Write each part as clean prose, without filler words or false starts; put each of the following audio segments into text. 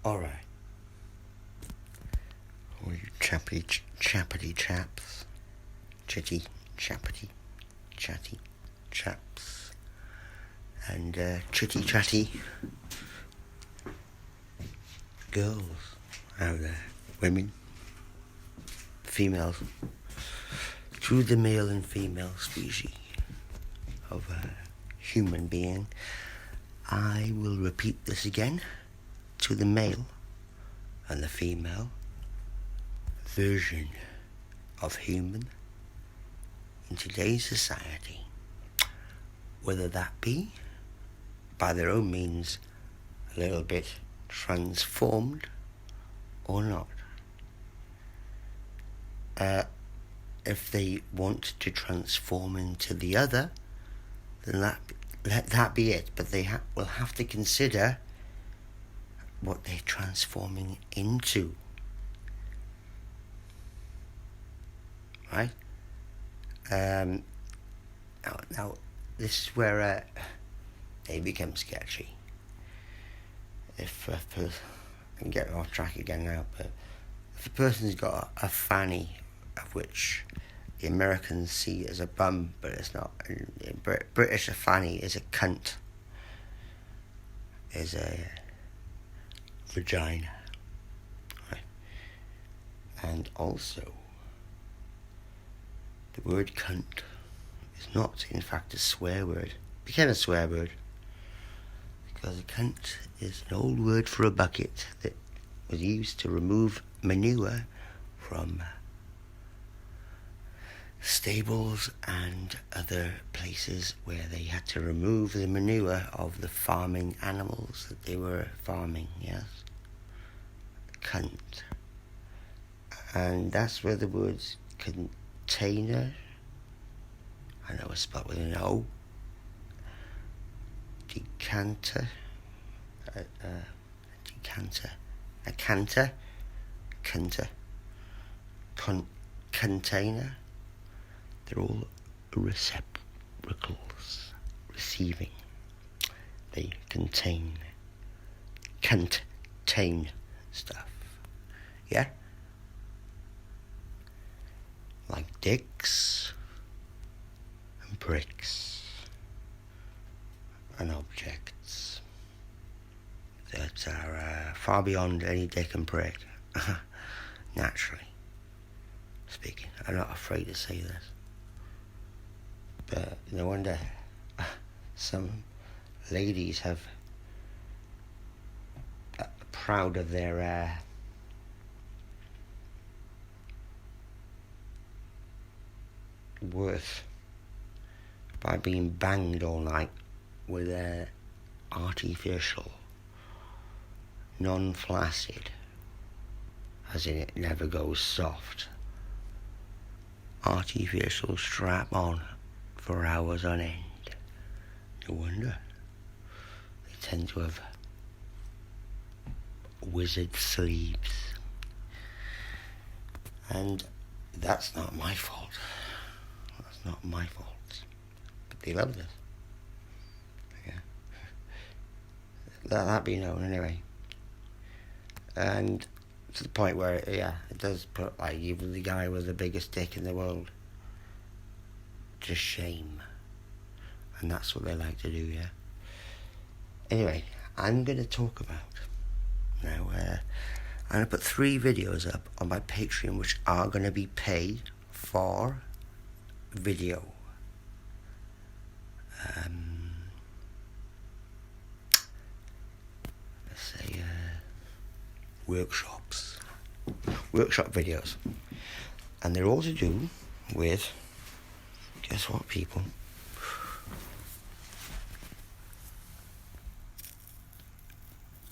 Alright. All you chappity chaps. Chitty, chappity, chatty chaps. And chitty chatty girls out there. Women. Females. Through the male and female species of a human being, I will repeat this again to the male and the female version of human in today's society, whether that be by their own means a little bit transformed or not. If they want to transform into the other, then let that be it. But they will have to consider what they're transforming into. Right? Now this is where they become sketchy. If I'm getting off track again now, but if a person's got a fanny, of which the Americans see as a bum, but it's not. In British, a fanny is a cunt, is a vagina, right? And also, the word cunt is not, in fact, a swear word. It became a swear word because a cunt is an old word for a bucket that was used to remove manure from stables and other places where they had to remove the manure of the farming animals that they were farming, yes? Cunt. And that's where the words container, I know it's spelled with an O, decanter, container, they're all receptacles, receiving. They contain stuff. Yeah? Like dicks and pricks and objects that are far beyond any dick and prick. Naturally speaking. I'm not afraid to say this. But no wonder some ladies have proud of their worth by being banged all night with artificial, non-flaccid, as in it never goes soft, artificial strap-on for hours on end. No wonder they tend to have wizard sleeves. And that's not my fault. That's not my fault. But they love this. Yeah. Let that be known anyway. And to the point where, it does put, like, even the guy with the biggest dick in the world to shame. And that's what they like to do, yeah? Anyway, I'm going to talk about now, I'm going to put 3 videos up on my Patreon which are going to be paid for video. Let's say workshop videos. And they're all to do with, guess what, people?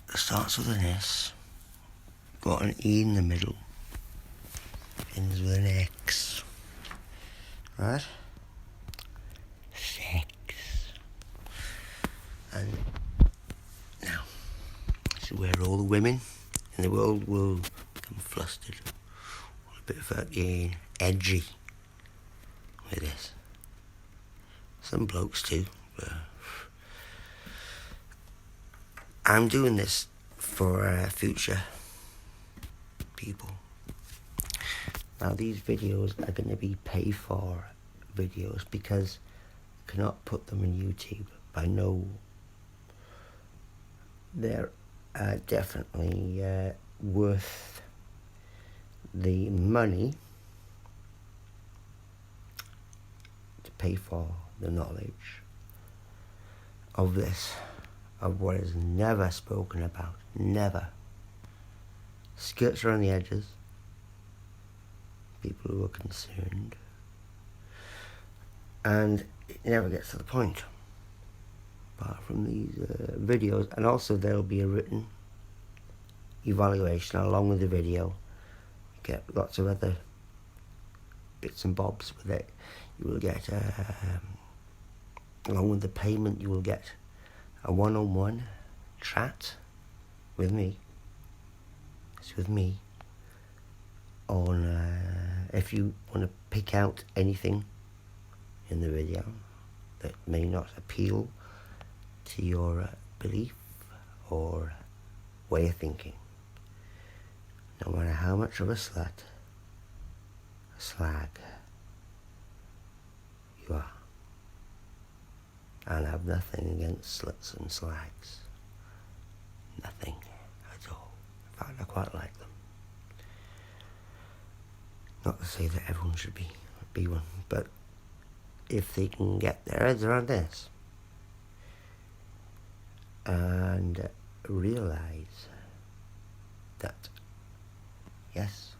It starts with an S, got an E in the middle, ends with an X, right? Sex. And now, this is where all the women in the world will become flustered, a bit fucking edgy with this. Some blokes too, but I'm doing this for future people. Now these videos are going to be pay for videos because I cannot put them on YouTube. I know they're definitely worth the money to pay for the knowledge of this, of what is never spoken about, never. Skirts around the edges, people who are concerned, and it never gets to the point. Apart from these videos, and also there'll be a written evaluation along with the video. You get lots of other bits and bobs with it. You will get, along with the payment, you will get a one-on-one chat with me. It's with me on if you want to pick out anything in the video that may not appeal to your belief or way of thinking. No matter how much of a slut, a slag you are. And I have nothing against sluts and slags. Nothing at all. In fact, I quite like them. Not to say that everyone should be one, but if they can get their heads around this and realize that, yes,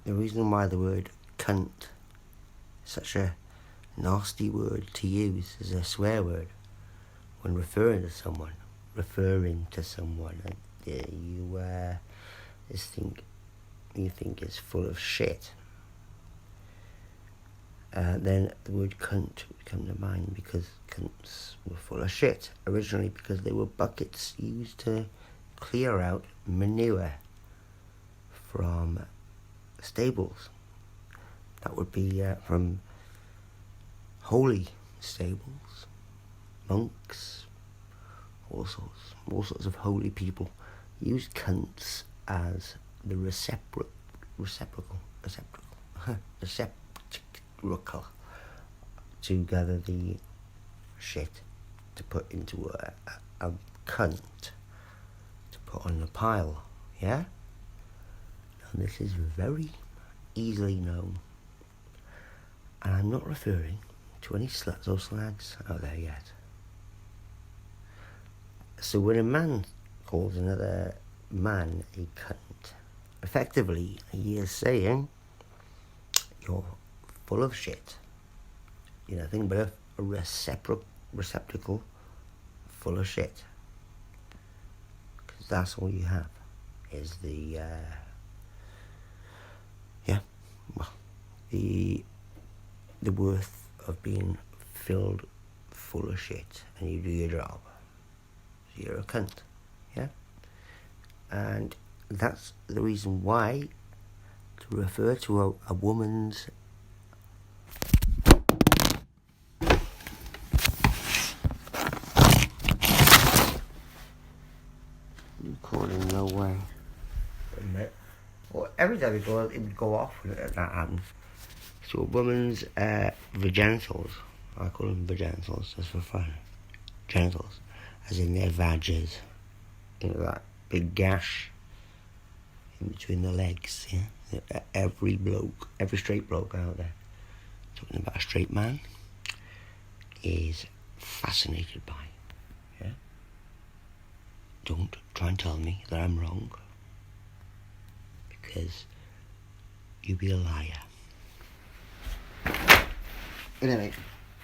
the reason why the word cunt is such a nasty word to use as a swear word when referring to someone, and you think is full of shit, then the word cunt would come to mind, because cunts were full of shit originally, because they were buckets used to clear out manure from stables. That would be from holy stables, monks, all sorts of holy people used cunts as the receptacle to gather the shit to put into a cunt to put on a pile. Yeah? And this is very easily known, and I'm not referring to any sluts or slags out there yet. So when a man calls another man a cunt, effectively he is saying you're full of shit. You're nothing but a receptacle full of shit. Because that's all you have, is the worth of being filled full of shit, and you do your job. So you're a cunt, yeah? And that's the reason why to refer to a woman's recording, no way. Admit. Well, every time it would go off when that happens. So a woman's vaginitals, I call them vaginitals just for fun. Genitals, as in their vages. You know, that big gash in between the legs, yeah? Every straight bloke out there, talking about a straight man, is fascinated by. Yeah? Don't try and tell me that I'm wrong, because you be a liar. Anyway,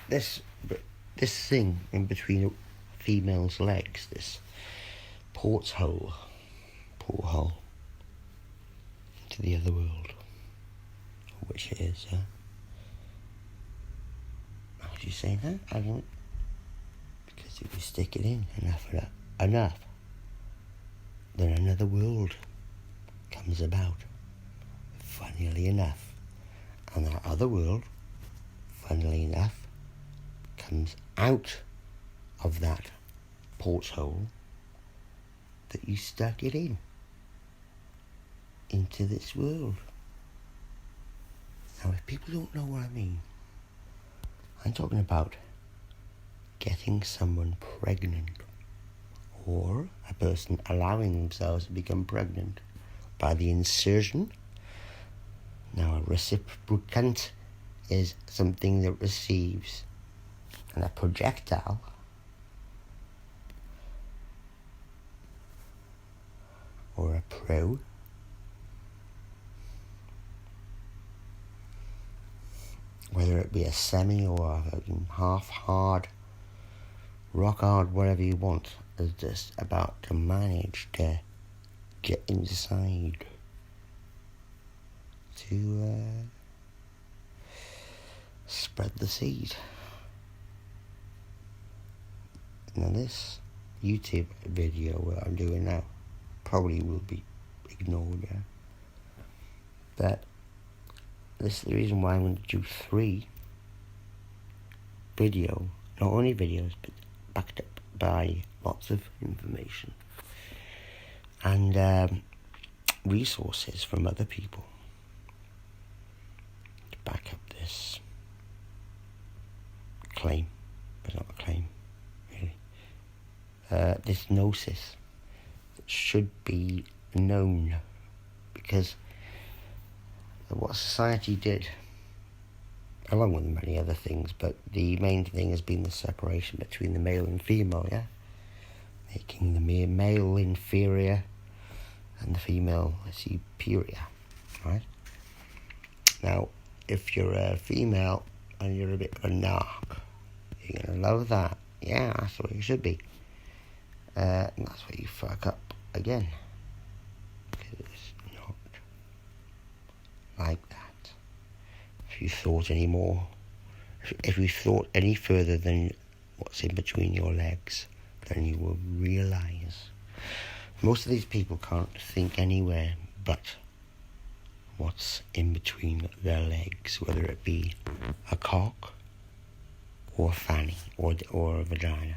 this thing in between a female's legs, this porthole to the other world, which it is, yeah. How do you say that? I don't. Because if you stick it in enough, then another world comes about. Funnily enough, and that other world, funnily enough, comes out of that porthole that you stuck it into this world. Now, if people don't know what I mean, I'm talking about getting someone pregnant, or a person allowing themselves to become pregnant by the insertion. Now, a reciprocant is something that receives, and a projectile or a pro whether it be a semi or a half hard, rock hard, whatever you want, is just about to manage to get inside to spread the seed. Now this YouTube video that I'm doing now probably will be ignored, yeah? But this is the reason why I'm going to do 3 video, not only videos, but backed up by lots of information and resources from other people to back up this claim, but not a claim, really. This gnosis that should be known, because what society did, along with many other things, but the main thing has been the separation between the male and female, yeah? Making the male inferior and the female superior, right? Now, if you're a female and you're a bit of a narc, you're going to love that. Yeah, that's what you should be. And that's where you fuck up again. Because it's not like that. If you thought any more, if you thought any further than what's in between your legs, then you will realise most of these people can't think anywhere but what's in between their legs, whether it be a cock or a fanny or a vagina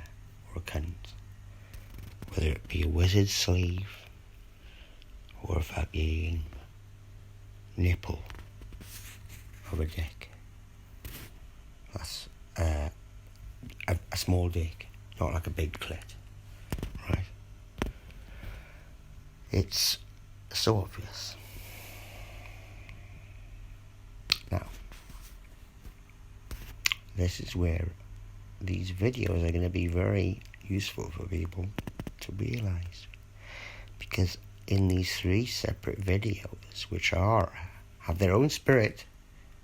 or a cunt, whether it be a wizard's sleeve or a fucking nipple of a dick. That's a small dick, not like a big clit, right? It's so obvious. Now, this is where these videos are going to be very useful for people to realise, because in these 3 separate videos, which have their own spirit,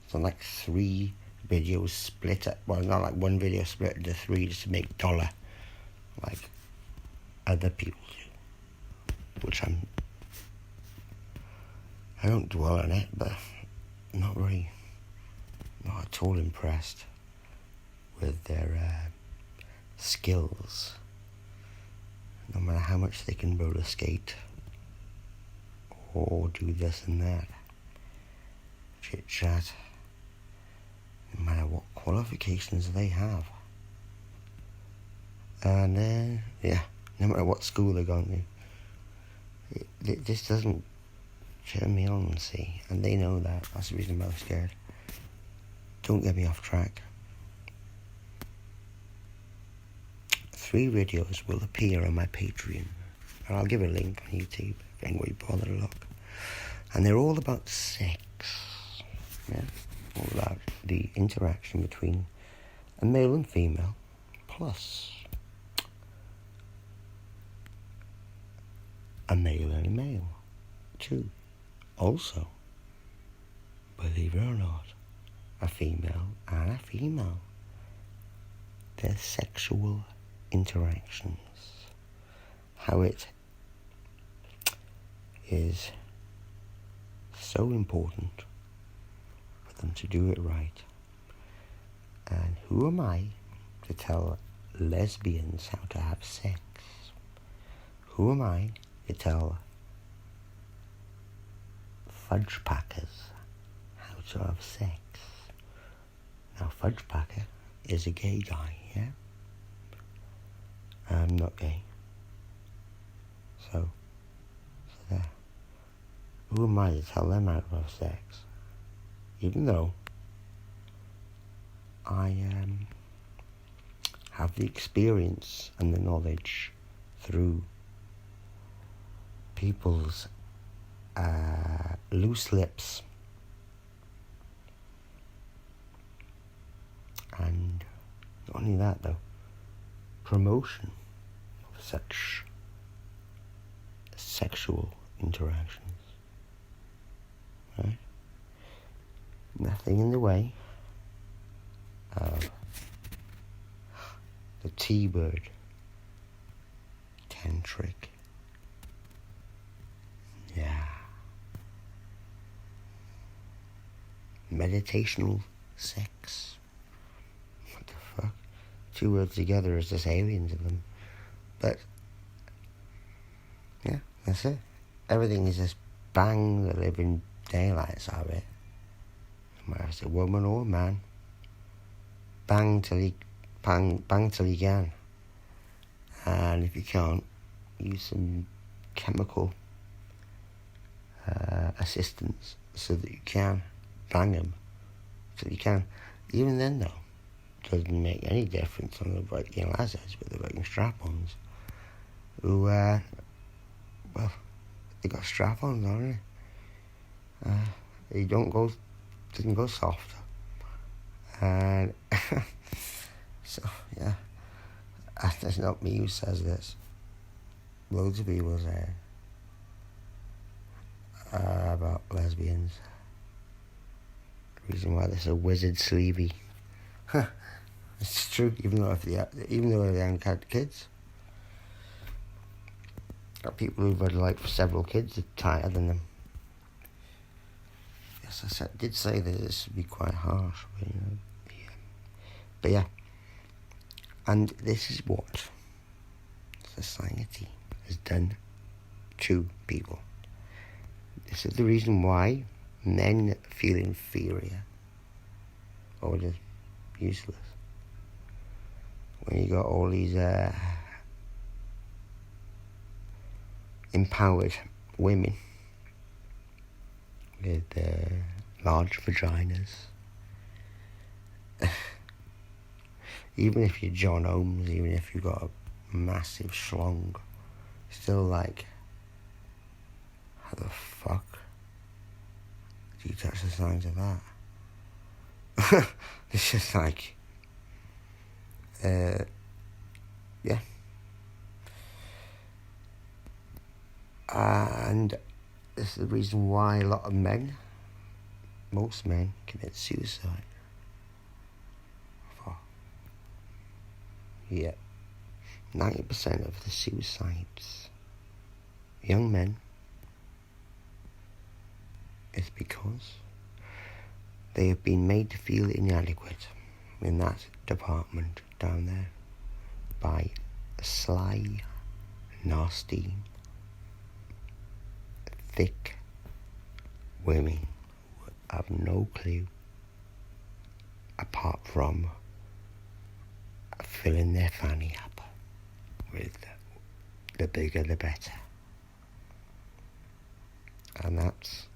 so like 3 videos split up, well, not like one video split into 3 just to make dollar, like other people do, which I don't dwell on it, but I'm not at all impressed with their skills, no matter how much they can roller skate or do this and that, chit chat, no matter what qualifications they have, and no matter what school they've gone to, this doesn't turn me on, see, and they know that. That's the reason I'm scared. Don't get me off track. 3 videos will appear on my Patreon, and I'll give a link on YouTube if anybody bother to look. And they're all about sex, yeah? All about the interaction between a male and female, plus a male and a male, too. Also, believe it or not, a female and a female. Their sexual interactions. How it is so important for them to do it right. And who am I to tell lesbians how to have sex? Who am I to tell fudge packers how to have sex? Now, fudge packer is a gay guy, yeah? I'm not gay. So So there. Who am I to tell them how to have sex? Even though I have the experience and the knowledge through people's loose lips. And not only that though, promotion of such sexual interactions. Right? Nothing in the way of the T-bird tantric. Yeah. Meditational sex. What the fuck? Two words together is just alien to them. But yeah, that's it. Everything is just bang the living daylights of it. Whether it's a woman or a man. Bang till you can. And if you can't, use some chemical assistance so that you can bang them. So you can. Even then though, it doesn't make any difference on the fucking lasses with the fucking strap-ons. Who, well, they got strap-ons on it. They doesn't go soft. And so yeah, that's not me who says this. Loads of people say about lesbians. The reason why they're so wizard sleevey. It's true, even though they haven't had kids. Got people who've had like several kids are tighter than them. Yes, I did say that this would be quite harsh, but yeah. But yeah, and this is what society has done to people. This is the reason why men feel inferior or just useless. When you got all these empowered women with large vaginas. Even if you're John Holmes, even if you've got a massive schlong, still like, how the fuck do you touch the signs of that? It's just like, yeah. And this is the reason why a lot of men, most men, commit suicide. Yeah, 90% of the suicides, young men, is because they have been made to feel inadequate in that department down there by sly, nasty, thick women who have no clue apart from filling their fanny up with the bigger the better. And that's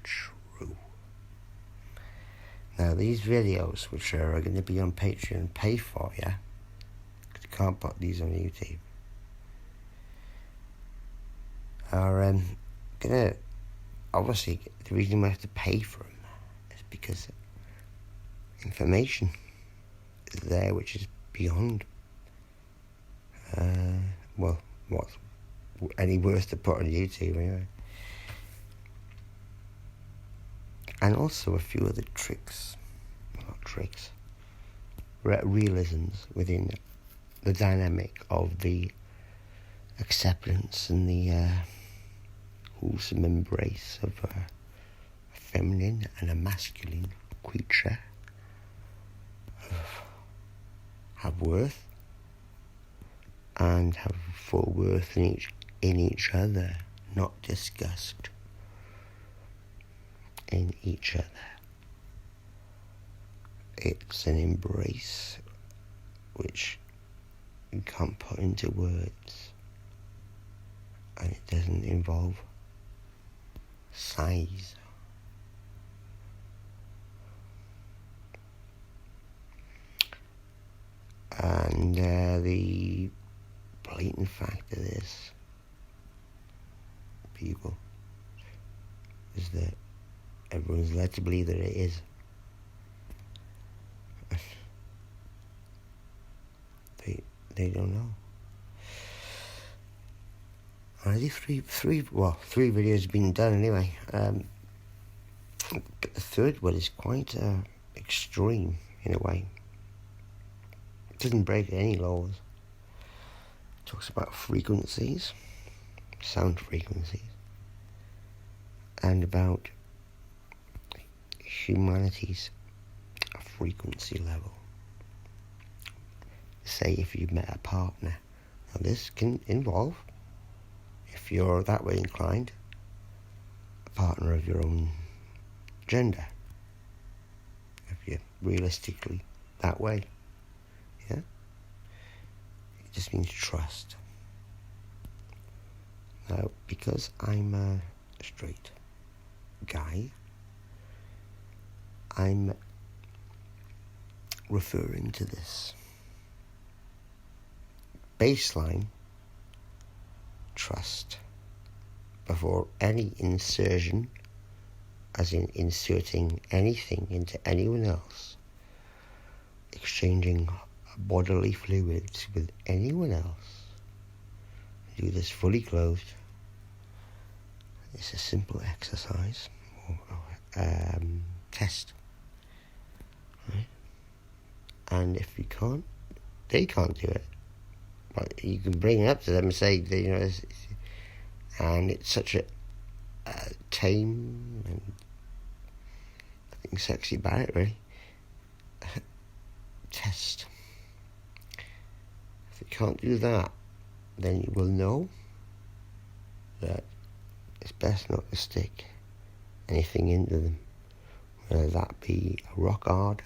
true. Now these videos, which are going to be on Patreon, pay for, yeah? Because you can't put these on YouTube. Are gonna, obviously, the reason we have to pay for them is because information is there which is beyond, well, what's any worth to put on YouTube anyway. And also a few of the tricks, well, not tricks, realisms within the dynamic of the acceptance and the wholesome embrace of a feminine and a masculine creature have worth and have full worth in each other, not disgust in each other. It's an embrace which you can't put into words. and it doesn't involve size. And the blatant fact of this, people, is that everyone's led to believe that it is. They don't know. Already three videos have been done anyway. But the third one is quite extreme in a way. It doesn't break any laws. It talks about frequencies, sound frequencies, and about humanity's frequency level. Say if you've met a partner. Now this can involve, if you're that way inclined, a partner of your own gender. If you're realistically that way. Yeah? It just means trust. Now, because I'm a straight guy, I'm referring to this baseline trust before any insertion, as in inserting anything into anyone else, exchanging bodily fluids with anyone else. Do this fully clothed. It's a simple exercise or test, right? And if you can't, they can't do it. But you can bring it up to them and say, and it's such a tame and I think sexy about it, really. Test. If you can't do that, then you will know that it's best not to stick anything into them, whether that be a rock hard,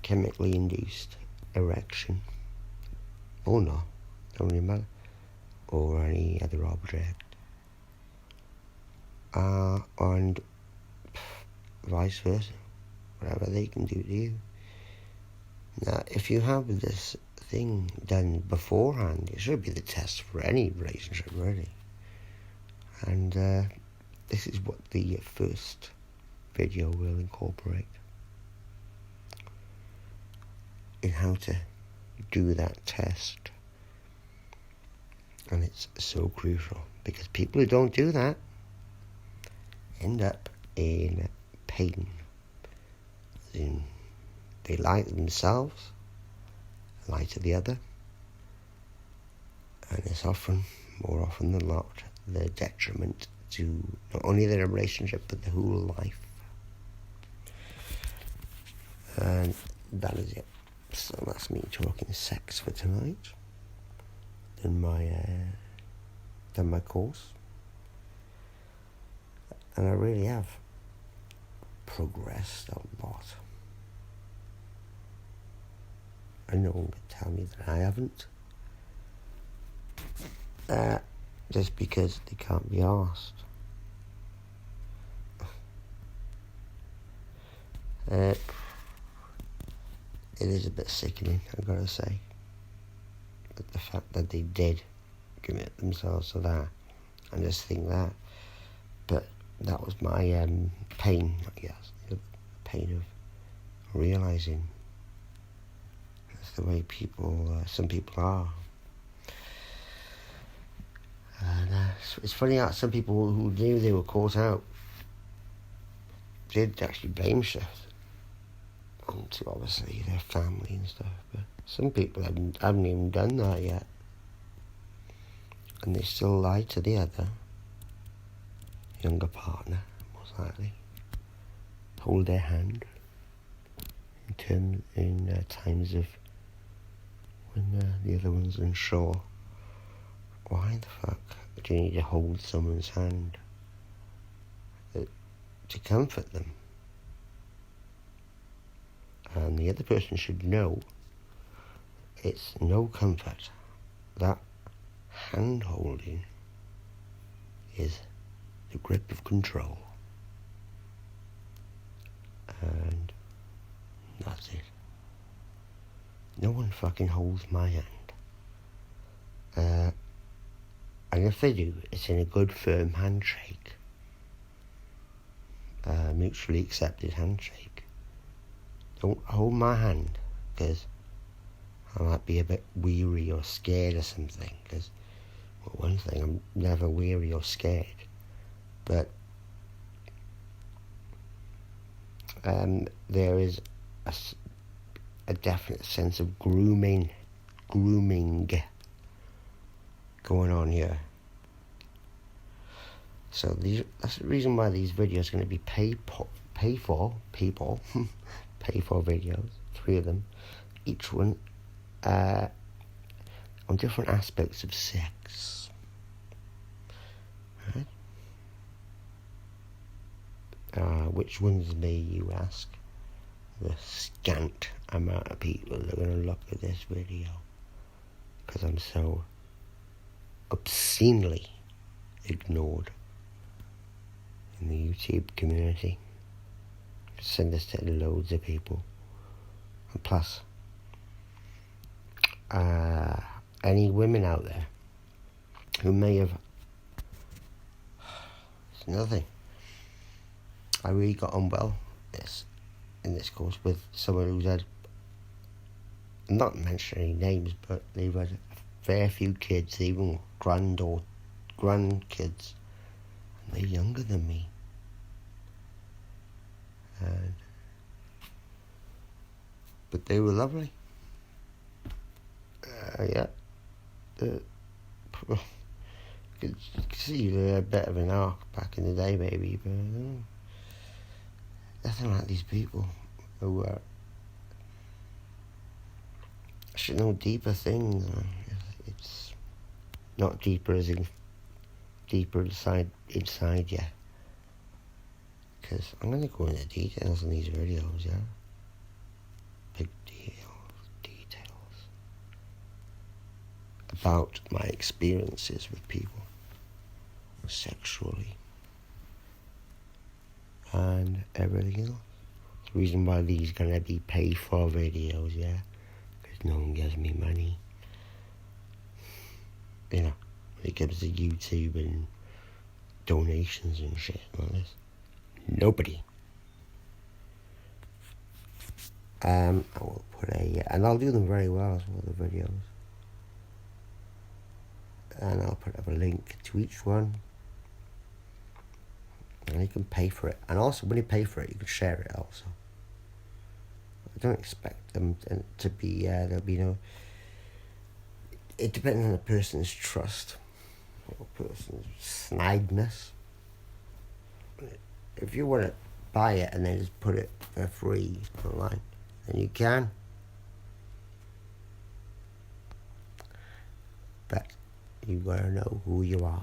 chemically induced erection, or not, don't really matter, or any other object, and vice versa, whatever they can do to you. Now, if you have this thing done beforehand, it should be the test for any relationship, really. And this is what the first video will incorporate, in how to do that test. And it's so crucial, because people who don't do that end up in pain. They lie to themselves, lie to the other, and it's more often than not, the detriment to not only their relationship but the whole life. And that is it. So that's me talking sex for tonight. Done my course, and I really have progressed a lot. And no one can tell me that I haven't. Just because they can't be asked. It is a bit sickening, I've got to say, but the fact that they did commit themselves to that, and just think that. But that was my pain, I guess, the pain of realising that's the way some people are. And it's funny how some people who knew they were caught out did actually blame shift onto, obviously, their family and stuff, but some people haven't even done that yet, and they still lie to the other younger partner, most likely, hold their hand in times of when the other one's unsure. Why the fuck do you need to hold someone's hand to comfort them? And the other person should know it's no comfort. That hand holding is the grip of control. And that's it. No one fucking holds my hand. And if they do, it's in a good firm handshake. Mutually accepted handshake. Don't hold my hand, because I might be a bit weary or scared or something. Because, well, one thing, I'm never weary or scared. But there is a definite sense of grooming going on here. So that's the reason why these videos are going to be pay for videos, 3 of them, each one on different aspects of sex. Right? Which one's me, you ask? The scant amount of people that are going to look at this video, because I'm so obscenely ignored in the YouTube community. Send this to loads of people. And plus, any women out there who may have... It's another thing. I really got on well in this course with someone who's had, I'm not mentioning any names, but they've had a fair few kids, even grandkids, and they're younger than me. But they were lovely. Yeah. You could see they had a bit of an arc back in the day, maybe, but nothing like these people who should know deeper things. It's not deeper as in deeper inside you. Because I'm going to go into details in these videos, yeah? Big details about my experiences with people sexually and everything else. The reason why these are going to be paid for videos, yeah? Because no one gives me money. You know, when it comes to YouTube and donations and shit like this. Nobody. I will put and I'll do them very well as well, the videos. And I'll put up a link to each one. And you can pay for it. And also, when you pay for it, you can share it also. I don't expect them to be, there'll be no... It depends on the person's trust. Or person's snideness. If you want to buy it and then just put it for free online, then you can. But you gotta know who you are.